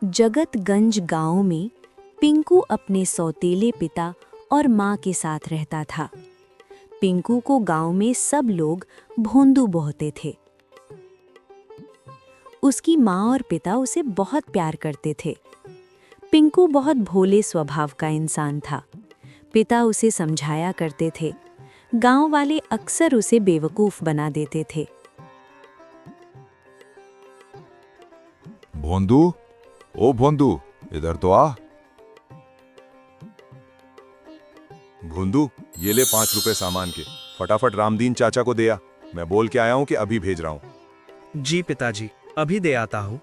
जगतगंज गांव में पिंकू अपने सौतेले पिता और माँ के साथ रहता था। पिंकू को गांव में सब लोग भोंदू बोलते थे। उसकी माँ और पिता उसे बहुत प्यार करते थे। पिंकू बहुत भोले स्वभाव का इंसान था। पिता उसे समझाया करते थे। गांव वाले अक्सर उसे बेवकूफ बना देते थे। भोंदू, ओ भोंदू, इधर तो आ। भोंदू, ये ले 5 रुपए सामान के, फटाफट रामदीन चाचा को दे आ। मैं बोल के आया हूँ कि अभी भेज रहा हूँ। जी पिताजी, अभी दे आता हूँ।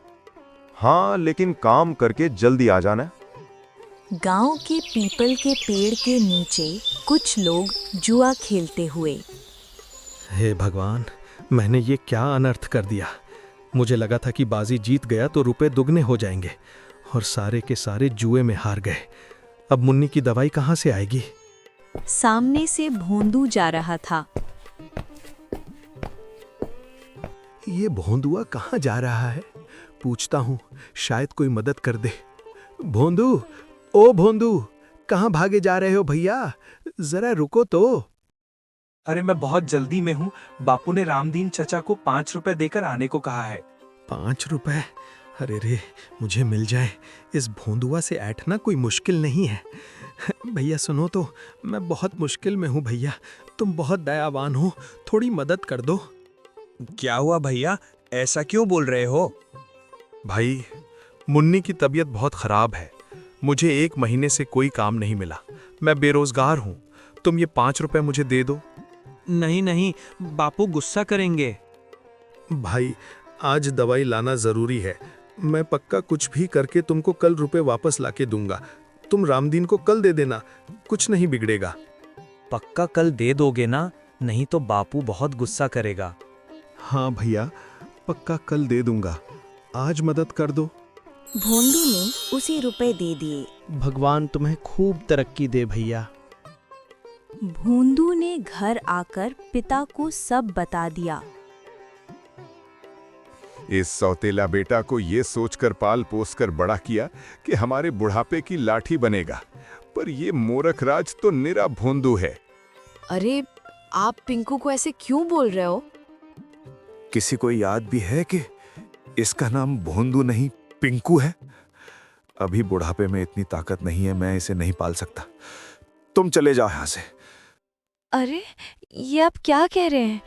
हाँ, लेकिन काम करके जल्दी आ जाना। गांव के पीपल के पेड़ के नीचे कुछ लोग जुआ खेलते हुए। हे भगवान, मैंने ये क्या अनर्थ कर दिया। मुझे लगा था कि बाजी जीत गया तो रुपए दुगने हो जाएंगे, और सारे के सारे जुए में हार गए। अब मुन्नी की दवाई कहाँ से आएगी? सामने से भोंदू जा रहा था। ये भोंदुआ कहाँ जा रहा है? पूछता हूँ, शायद कोई मदद कर दे। भोंदू, ओ भोंदू, कहाँ भागे जा रहे हो भैया? जरा रुको तो। अरे मैं बहुत जल्दी में हूँ। बापू ने रामदीन चचा को 5 रुपए देकर आने को कहा है। 5 रुपए? अरे रे, मुझे मिल जाए। इस भोंदुआ से ऐंठना कोई मुश्किल नहीं है। भैया सुनो तो, मैं बहुत मुश्किल में हूँ भैया। तुम बहुत दयावान हो, थोड़ी मदद कर दो। क्या हुआ भैया, ऐसा क्यों बोल रहे हो? भाई, मुन्नी की तबीयत बहुत खराब है। मुझे 1 महीने से कोई काम नहीं मिला। मैं बेरोजगार हूँ। तुम ये 5 रुपए मुझे दे दो। नहीं नहीं, बापू गुस्सा करेंगे। भाई, आज दवाई लाना जरूरी है। मैं पक्का कुछ भी करके तुमको कल रुपए वापस लाके दूंगा। तुम रामदीन को कल दे देना, कुछ नहीं बिगड़ेगा। पक्का कल दे दोगे ना? नहीं तो बापू बहुत गुस्सा करेगा। हाँ भैया, पक्का कल दे दूंगा। आज मदद कर दो। भोंदू ने उसे रुपए दे दिए। भगवान तुम्हें खूब तरक्की दे भैया। भोंदू ने घर आकर पिता को सब बता दिया। इस सौतेला बेटा को ये सोचकर पाल पोस कर बड़ा किया कि हमारे बुढ़ापे की लाठी बनेगा, पर ये मूर्खराज तो निरा भोंदू है। अरे, आप पिंकू को ऐसे क्यों बोल रहे हो? किसी को याद भी है कि इसका नाम भोंदू नहीं पिंकू है? अभी बुढ़ापे में इतनी ताकत नहीं है, मैं इसे नहीं पाल सकता। तुम चले जाओ यहाँ से। अरे, ये आप क्या कह रहे हैं?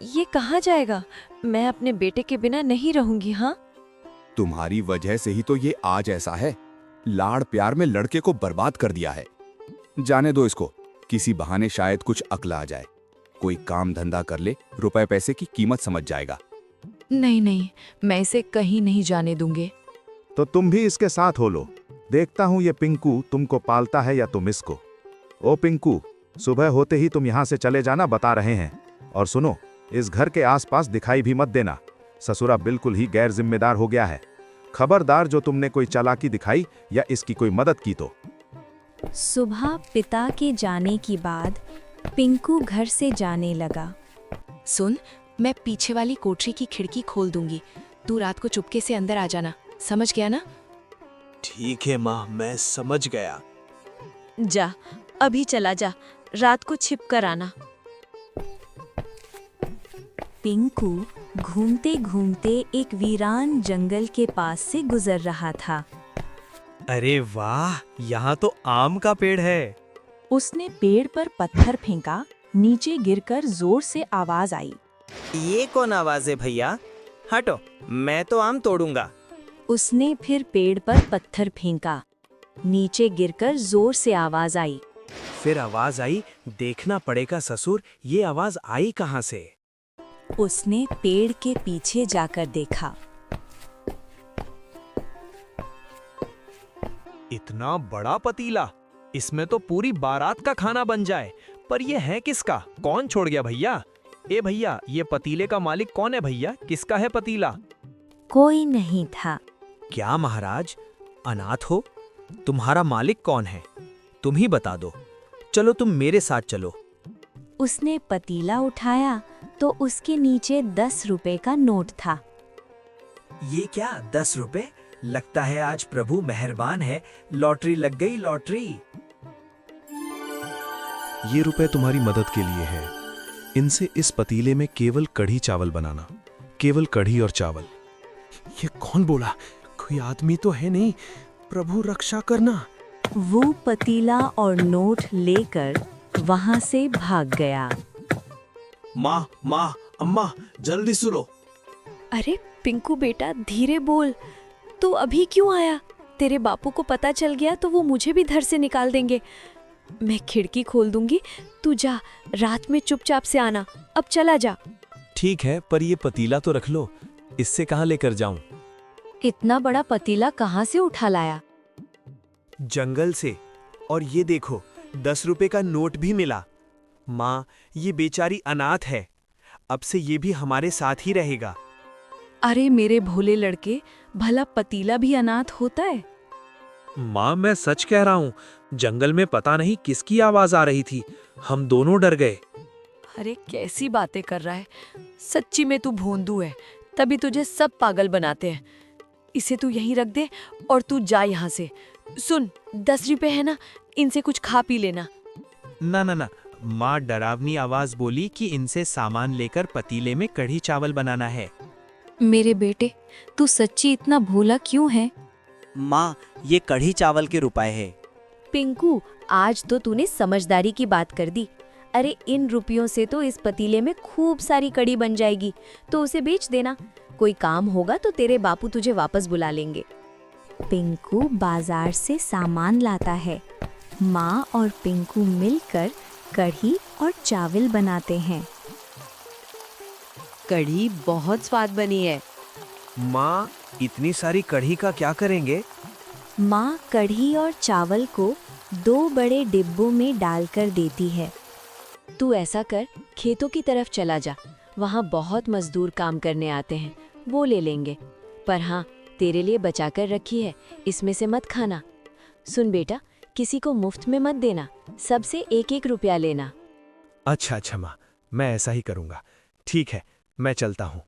ये कहाँ जाएगा? मैं अपने बेटे के बिना नहीं रहूंगी। हाँ, तुम्हारी वजह से ही तो ये आज ऐसा है। लाड़ प्यार में लड़के को बर्बाद कर दिया है। जाने दो इसको, किसी बहाने शायद कुछ अक्ल आ जाए। कोई काम धंधा कर ले, रुपए पैसे की कीमत समझ जाएगा। नहीं नहीं, मैं इसे कहीं नहीं जाने दूंगी। तो तुम भी इसके साथ हो लो। देखता हूँ ये पिंकू तुमको पालता है या तुम इसको। ओ पिंकू, सुबह होते ही तुम यहाँ से चले जाना, बता रहे हैं। और सुनो, इस घर के आसपास दिखाई भी मत देना। ससुरा बिल्कुल ही गैर जिम्मेदार हो गया है। खबरदार जो तुमने कोई चालाकी दिखाई या इसकी कोई मदद की तो। सुबह पिता के जाने के बाद पिंकू घर से जाने लगा। सुन, मैं पीछे वाली कोठरी की खिड़की खोल दूंगी। तू रात को चुपके से अंदर आ जाना, समझ गया ना? ठीक है माँ, मैं समझ गया। जा, अभी चला जा, रात को छिप कर आना। पिंकू घूमते घूमते एक वीरान जंगल के पास से गुजर रहा था। अरे वाह, यहाँ तो आम का पेड़ है। उसने पेड़ पर पत्थर फेंका, नीचे गिरकर जोर से आवाज आई। ये कौन आवाज है भैया? हटो, मैं तो आम तोड़ूंगा। उसने फिर पेड़ पर पत्थर फेंका, नीचे गिरकर जोर से आवाज आई। फिर आवाज आई, देखना पड़ेगा ससुर, ये आवाज आई कहाँ से? उसने पेड़ के पीछे जाकर देखा। इतना बड़ा पतीला, इसमें तो पूरी बारात का खाना बन जाए। पर ये है किसका? कौन छोड़ गया भैया? ए भैया, ये पतीले का मालिक कौन है भैया? किसका है पतीला? कोई नहीं था। क्या महाराज, अनाथ हो? तुम्हारा मालिक कौन है? तुम ही बता दो। चलो तुम मेरे साथ चलो। उसने पतीला उठाया तो उसके नीचे 10 रुपए का नोट था। ये क्या 10 रुपए? लगता है आज प्रभु मेहरबान है, लॉटरी लग गई लॉटरी। ये रुपए तुम्हारी मदद के लिए हैं। इनसे इस पतीले में केवल कढ़ी चावल बनाना, केवल कढ़ी और चावल। ये कौन बोला? कोई आदमी तो है नहीं। प्रभु रक्षा करना। वो पतीला और नोट लेकर वहां से भाग गया। माँ माँ अम्मा जल्दी सुनो। अरे पिंकू बेटा धीरे बोल, तू अभी क्यों आया? तेरे बापू को पता चल गया तो वो मुझे भी घर से निकाल देंगे। मैं खिड़की खोल दूंगी, तू जा, रात में चुपचाप से आना। अब चला जा। ठीक है, पर ये पतीला तो रख लो, इससे कहाँ लेकर जाऊं? इतना बड़ा पतीला कहाँ से उठा लाया? जंगल से। और ये देखो, 10 रुपए का नोट भी मिला। माँ, ये बेचारी अनाथ है, अब से ये भी हमारे साथ ही रहेगा। अरे मेरे भोले लड़के, भला पतीला भी अनाथ होता है? माँ, मैं सच कह रहा हूँ, जंगल में पता नहीं किसकी आवाज आ रही थी, हम दोनों डर गए। अरे कैसी बातें कर रहा है? सच्ची में तू भोंदू है, तभी तुझे सब पागल बनाते हैं। इसे तू यहीं रख दे और तू जा यहाँ से। सुन, 10 रुपए है ना, इनसे कुछ खा पी लेना। ना ना ना, माँ डरावनी आवाज बोली कि इनसे सामान लेकर पतीले में कढ़ी चावल बनाना है। मेरे बेटे, तू सच्ची इतना भोला क्यों है? माँ, ये कढ़ी चावल के रुपए है। पिंकू, आज तो तूने समझदारी की बात कर दी। अरे इन रुपयों से तो इस पतीले में खूब सारी कढ़ी बन जाएगी, तो उसे बेच देना। कोई काम होगा तो तेरे बापू तुझे वापस बुला लेंगे। पिंकू बाजार से सामान लाता है। माँ और पिंकू मिलकर कढ़ी और चावल बनाते हैं। कढ़ी बहुत स्वाद बनी है। माँ, इतनी सारी कढ़ी का क्या करेंगे? माँ कढ़ी और चावल को 2 बड़े डिब्बों में डालकर देती है। तू ऐसा कर, खेतों की तरफ चला जा, वहाँ बहुत मजदूर काम करने आते हैं, वो ले लेंगे। पर हाँ, तेरे लिए बचा कर रखी है, इसमें से मत खाना। सुन बेटा, किसी को मुफ्त में मत देना, सबसे 1-1 रुपया लेना। अच्छा अच्छा माँ, मैं ऐसा ही करूँगा। ठीक है, मैं चलता हूँ।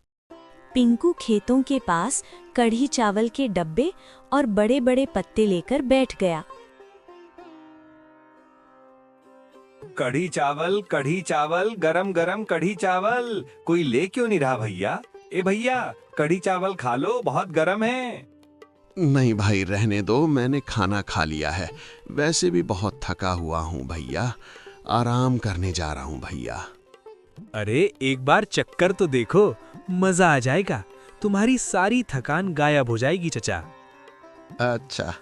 पिंकू खेतों के पास कढ़ी चावल के डब्बे और बड़े बड़े पत्ते लेकर बैठ गया। कढ़ी चावल, गरम गरम कढ़ी चावल। कोई ले क्यों नहीं रहा भैया? ए भैया, कढ़ी चावल खा लो, बहुत गरम है। नहीं भाई, रहने दो, मैंने खाना खा लिया है। वैसे भी बहुत थका हुआ हूँ भैया, आराम करने जा रहा हूँ भैया। अरे एक बार चक्कर तो देखो, मजा आ जाएगा, तुम्हारी सारी थकान गायब हो जाएगी चचा। अच्छा,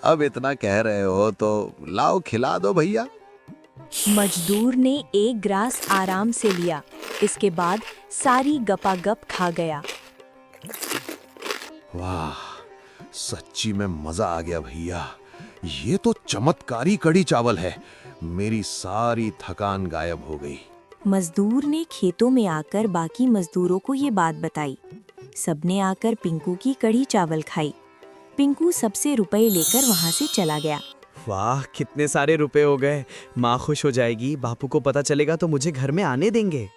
अब इतना कह रहे हो तो लाओ खिला दो भैया। मजदूर ने 1 ग्रास आराम से लिया, इसके बाद सारी गपागप खा गया। वाह, सच्ची में मजा आ गया भैया। ये तो चमत्कारी कढ़ी चावल है, मेरी सारी थकान गायब हो गई। मजदूर ने खेतों में आकर बाकी मजदूरों को ये बात बताई। सबने आकर पिंकू की कढ़ी चावल खाई। पिंकू सबसे रुपए लेकर वहां से चला गया। वाह, कितने सारे रुपए हो गए। माँ खुश हो जाएगी, बापू को पता चलेगा तो मुझे घर में आने देंगे।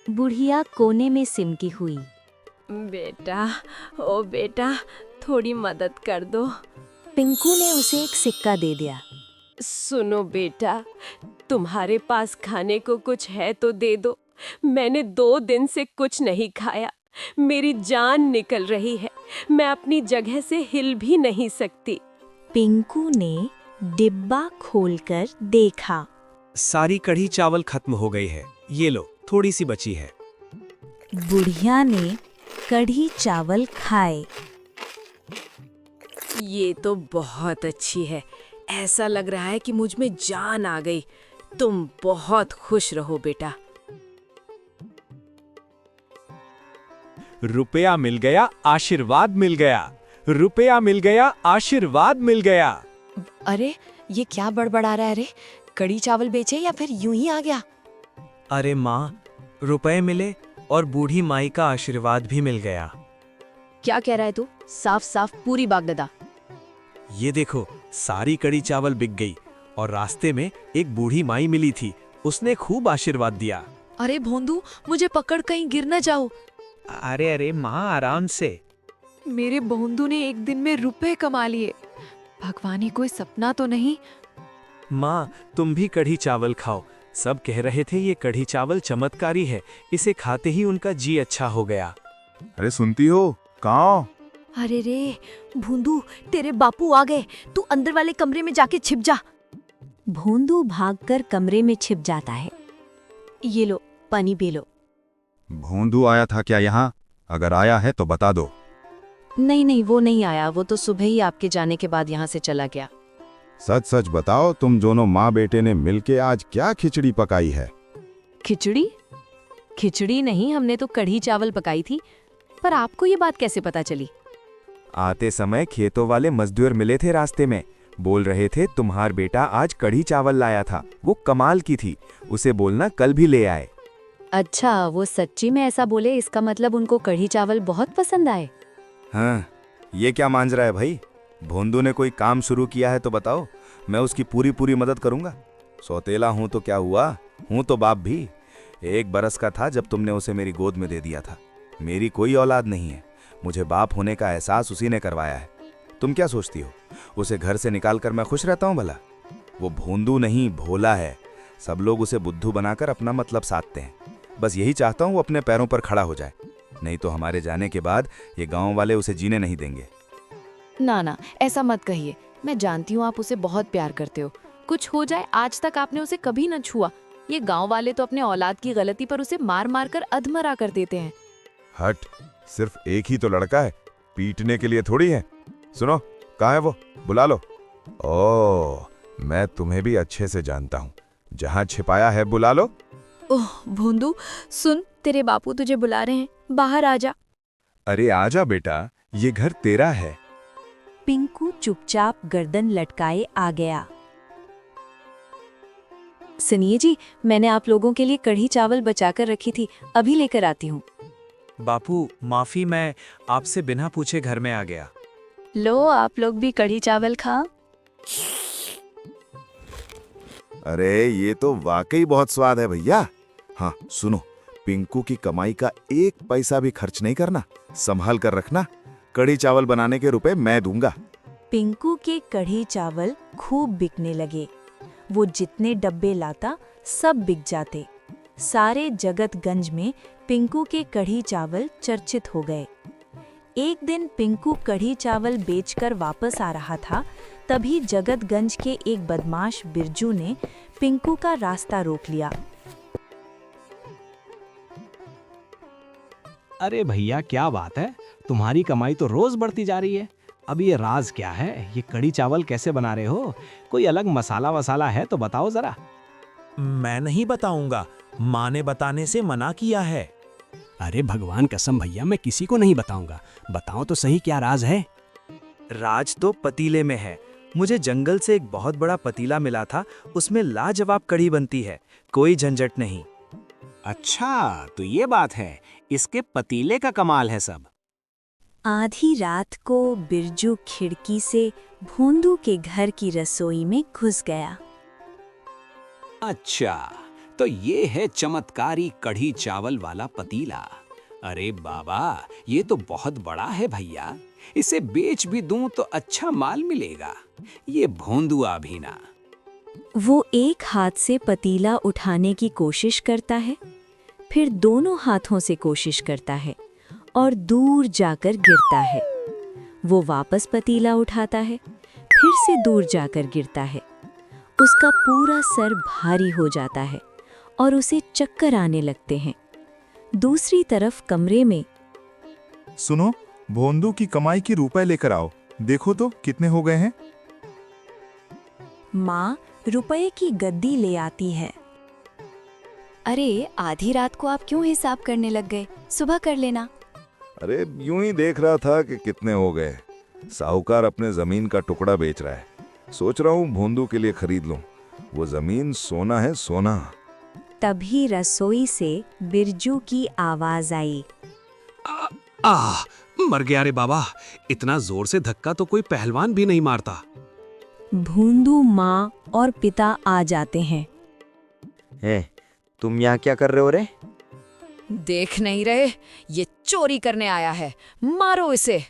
बुढ़िया कोने में सिमटी हुई। बेटा, ओ बेटा, थोड़ी मदद कर दो। पिंकू ने उसे एक सिक्का दे दिया। सुनो बेटा, तुम्हारे पास खाने को कुछ है तो दे दो। मैंने 2 दिन से कुछ नहीं खाया, मेरी जान निकल रही है, मैं अपनी जगह से हिल भी नहीं सकती। पिंकू ने डिब्बा खोलकर देखा। सारी कढ़ी चावल खत्म हो गई है, ये लो, थोड़ी सी बची है। बुढ़िया ने कढ़ी चावल खाए। ये तो बहुत अच्छी है, ऐसा लग रहा है कि मुझ में जान आ गई। तुम बहुत खुश रहो बेटा। रुपया मिल गया, आशीर्वाद मिल गया। रुपया मिल गया, आशीर्वाद मिल गया। अरे ये क्या बड़बड़ा रहा है रे? कढ़ी चावल बेचे या फिर यूं ही आ गया? अरे माँ, रुपए मिले और बूढ़ी माई का आशीर्वाद भी मिल गया। क्या कह रहा है तू? साफ साफ पूरी बागददा। ये देखो, सारी कढ़ी चावल बिक गई और रास्ते में एक बूढ़ी माई मिली थी, उसने खूब आशीर्वाद दिया। अरे भोंदू, मुझे पकड़ कहीं गिर न जाओ। अरे अरे माँ, आराम से। मेरे भोंदू ने एक दिन में रुपए कमा लिए। भगवान, ही कोई सपना तो नहीं? माँ, तुम भी कढ़ी चावल खाओ। सब कह रहे थे ये कढ़ी चावल चमत्कारी है, इसे खाते ही उनका जी अच्छा हो गया। अरे सुनती हो? कहाँ? अरे रे भोंदू, तेरे बापू आ गए। तू अंदर वाले कमरे में जाके छिप जा। भोंदू भागकर कमरे में छिप जाता है। ये लो, पानी पी लो। भोंदू आया था क्या यहाँ? अगर आया है तो बता दो। नहीं, वो नहीं आया। वो तो सुबह ही आपके जाने के बाद यहाँ से चला गया। सच सच बताओ, तुम दोनों माँ बेटे ने मिलके आज क्या खिचड़ी पकाई है? खिचड़ी? खिचड़ी नहीं, हमने तो कढ़ी चावल पकाई थी। पर आपको ये बात कैसे पता चली? आते समय खेतों वाले मजदूर मिले थे रास्ते में, बोल रहे थे तुम्हार बेटा आज कढ़ी चावल लाया था, वो कमाल की थी, उसे बोलना कल भी ले आए। अच्छा, वो सच्ची में ऐसा बोले? इसका मतलब उनको कढ़ी चावल बहुत पसंद आए। हाँ, ये क्या मांझ रहा है भाई? भोंदू ने कोई काम शुरू किया है तो बताओ, मैं उसकी पूरी मदद करूंगा। सौतेला हूं तो क्या हुआ, हूं तो बाप भी। 1 बरस का था जब तुमने उसे मेरी गोद में दे दिया था। मेरी कोई औलाद नहीं है, मुझे बाप होने का एहसास उसी ने करवाया है। तुम क्या सोचती हो, उसे घर से निकालकर मैं खुश रहता हूं भला? वो भोंदू नहीं, भोला है। सब लोग उसे बुद्धू बनाकर अपना मतलब साधते हैं। बस यही चाहता हूं वो अपने पैरों पर खड़ा हो जाए, नहीं तो हमारे जाने के बाद ये गांव वाले उसे जीने नहीं देंगे। ना, ऐसा मत कहिए। मैं जानती हूँ आप उसे बहुत प्यार करते हो। कुछ हो जाए, आज तक आपने उसे कभी न छुआ। ये गांव वाले तो अपने औलाद की गलती पर उसे मार मार कर अधमरा कर देते हैं। हट, सिर्फ एक ही तो लड़का है, पीटने के लिए थोड़ी है। सुनो, कहाँ है वो? बुला लो। ओह, मैं तुम्हें भी अच्छे से जानता हूँ, जहाँ छिपाया है बुला लो। ओह भोंदू, सुन, तेरे बापू तुझे बुला रहे हैं, बाहर आ जा। अरे आजा बेटा, ये घर तेरा है। पिंकू चुपचाप गर्दन लटकाए आ गया। सुनिए जी, मैंने आप लोगों के लिए कढ़ी चावल बचाकर रखी थी, अभी लेकर आती हूँ। बापू माफी, मैं आपसे बिना पूछे घर में आ गया। लो, आप लोग भी कढ़ी चावल खा। अरे ये तो वाकई बहुत स्वाद है भैया। हाँ सुनो, पिंकू की कमाई का 1 पैसा भी खर्च नहीं करना, संभाल कर रखना। कढ़ी चावल बनाने के रुपए मैं दूंगा। पिंकू के कढ़ी चावल खूब बिकने लगे। वो जितने डब्बे लाता सब बिक जाते। सारे जगतगंज में पिंकू के कढ़ी चावल चर्चित हो गए। एक दिन पिंकू कढ़ी चावल बेचकर वापस आ रहा था, तभी जगतगंज के एक बदमाश बिरजू ने पिंकू का रास्ता रोक लिया। अरे भैया, क्या बात है, तुम्हारी कमाई तो रोज बढ़ती जा रही है। अब ये राज क्या है? ये कढ़ी चावल कैसे बना रहे हो? कोई अलग मसाला वसाला है तो बताओ जरा। मैं नहीं बताऊंगा, माँ ने बताने से मना किया है। अरे भगवान कसम भैया, मैं किसी को नहीं बताऊंगा। बताओ तो सही, क्या राज है? राज तो पतीले में है। मुझे जंगल से एक बहुत बड़ा पतीला मिला था, उसमें लाजवाब कढ़ी बनती है, कोई झंझट नहीं। अच्छा, तो ये बात है, इसके पतीले का कमाल है सब। आधी रात को बिरजू खिड़की से भोंदू के घर की रसोई में घुस गया। अच्छा, तो ये है चमत्कारी कढ़ी चावल वाला पतीला। अरे बाबा, ये तो बहुत बड़ा है भैया, इसे बेच भी दूं तो अच्छा माल मिलेगा। ये भोंदुआ भी ना। वो एक हाथ से पतीला उठाने की कोशिश करता है, फिर दोनों हाथों से कोशिश करता है और दूर जाकर गिरता है। वो वापस पतीला उठाता है, फिर से दूर जाकर गिरता है। उसका पूरा सर भारी हो जाता है और उसे चक्कर आने लगते हैं। दूसरी तरफ कमरे में, सुनो, भोंदू की कमाई की रुपए लेकर आओ, देखो तो कितने हो गए हैं। माँ रुपए की गद्दी ले आती है। अरे आधी रात को आप क्यों हिसाब करने लग गए? सुबह कर लेना। अरे यूं ही देख रहा था कि कितने हो गए। साहूकार अपने जमीन का टुकड़ा बेच रहा है, सोच रहा हूँ भोंदू के लिए खरीद लूं। वो जमीन सोना है, सोना। तभी रसोई से बिरजू की आवाज आई। मर गया रे बाबा, इतना जोर से धक्का तो कोई पहलवान भी नहीं मारता। भोंदू माँ और पिता आ जाते हैं। तुम यहाँ क्या कर रहे हो रे? देख नहीं रहे, ये चोरी करने आया है, मारो इसे।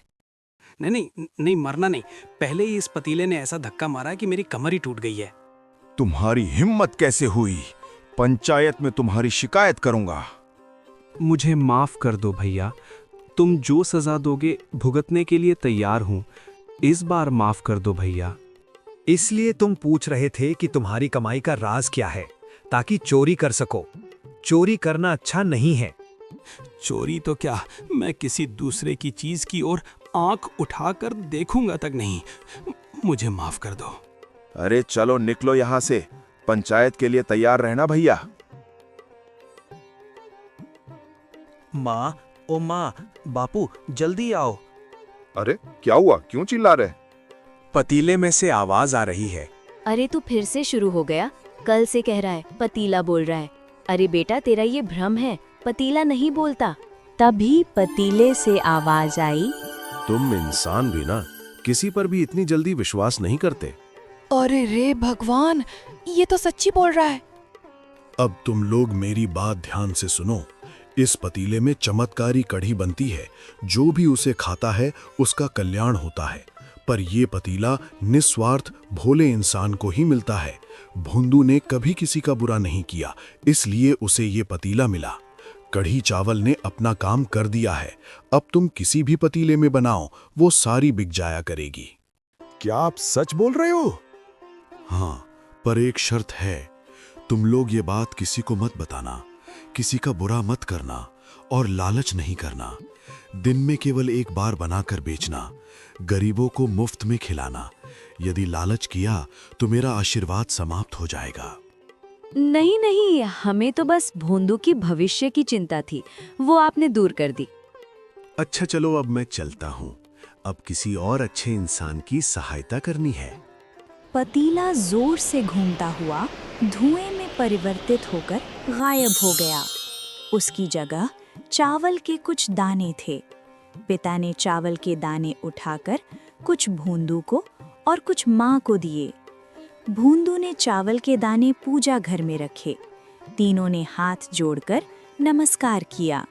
नहीं नहीं नहीं, मरना नहीं। पहले ही इस पतीले ने ऐसा धक्का मारा कि मेरी कमर ही टूट गई है। तुम्हारी हिम्मत कैसे हुई? पंचायत में तुम्हारी शिकायत करूंगा। मुझे माफ कर दो भैया, तुम जो सजा दोगे भुगतने के लिए तैयार हूं। इस बार माफ कर दो भैया। इसलिए तुम पूछ रहे थे कि तुम्हारी कमाई का राज क्या है, ताकि चोरी कर सको। चोरी करना अच्छा नहीं है। चोरी तो क्या, मैं किसी दूसरे की चीज की ओर आंख उठाकर देखूंगा तक नहीं। मुझे माफ कर दो। अरे चलो निकलो यहां से, पंचायत के लिए तैयार रहना भैया। माँ, ओ माँ, बापू जल्दी आओ। अरे क्या हुआ, क्यों चिल्ला रहे? पतीले में से आवाज आ रही है। अरे तू फिर से शुरू हो गया। कल से कह रहा है पतीला बोल रहा है। अरे बेटा तेरा ये भ्रम है, पतीला नहीं बोलता। तभी पतीले से आवाज आई, तुम इंसान भी ना किसी पर भी इतनी जल्दी विश्वास नहीं करते। अरे रे भगवान, ये तो सच्ची बोल रहा है। अब तुम लोग मेरी बात ध्यान से सुनो। इस पतीले में चमत्कारी कढ़ी बनती है। जो भी उसे खाता है उसका कल्याण होता है। पर ये पतीला निस्वार्थ भोले इंसान को ही मिलता है। भोंदू ने कभी किसी का बुरा नहीं किया, इसलिए उसे ये पतीला मिला। कढ़ी चावल ने अपना काम कर दिया है। अब तुम किसी भी पतीले में बनाओ, वो सारी बिक जाया करेगी। क्या आप सच बोल रहे हो? हाँ, पर एक शर्त है। तुम लोग ये बात किसी को मत बताना, किसी का बुरा मत करना और लालच नहीं करना। दिन में केवल एक बार बनाकर बेचना, गरीबों को मुफ्त में खिलाना। यदि लालच किया तो मेरा आशीर्वाद समाप्त हो जाएगा। नहीं नहीं, हमें तो बस भोंदू की भविष्य की चिंता थी, वो आपने दूर कर दी। अच्छा चलो, अब मैं चलता हूँ। अब किसी और अच्छे इंसान की सहायता करनी है। पतीला जोर से घूमता हुआ धुएं में परिवर्तित होकर गायब हो गया। उसकी जगह चावल के कुछ दाने थे। पिता ने चावल के दाने उठाकर कुछ भोंदू को और कुछ माँ को दिए। भोंदू ने चावल के दाने पूजा घर में रखे। तीनों ने हाथ जोड़कर नमस्कार किया।